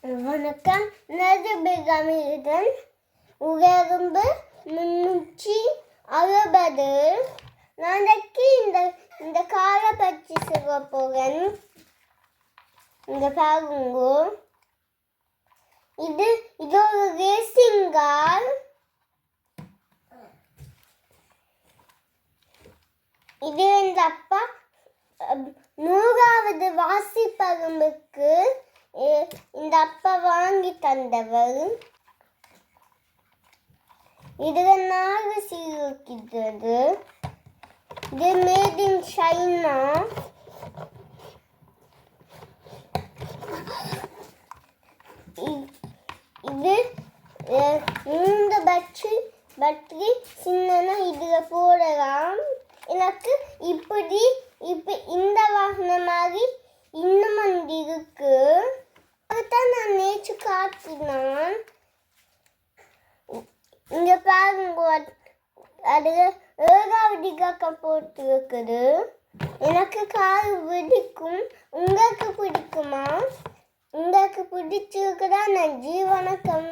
வணக்கம். நரபிகமிதன் உயர்ந்து 360. நாளைக்கு இந்த காரை பற்றி சொல்ல போகிறேன். இங்க பாருங்க, இது ஒரு ரேசிங் கார். இது எங்க அப்பா 100வது வாசிப்பரும்புக்கு இந்த அப்பா வாங்கி தந்தவர். இதுல 4 சீருக்கிறது. இது மேட் இன் சைனா. இது இந்த பட்ரி சின்னனா இதுல போடலாம். எனக்கு இப்படி இந்த வாகனம் மாதிரி இன்னும் ஒன்று இருக்கு. அதான் நான் நேற்று காட்டினான். இங்க பாருங்க, அது 7வது இலக்கம் போட்டு இருக்குது. எனக்கு கார் பிடிக்கும். உங்களுக்கு பிடிக்குமா? உங்களுக்கு பிடிச்சிருக்குதா? நன்றி, வணக்கம்.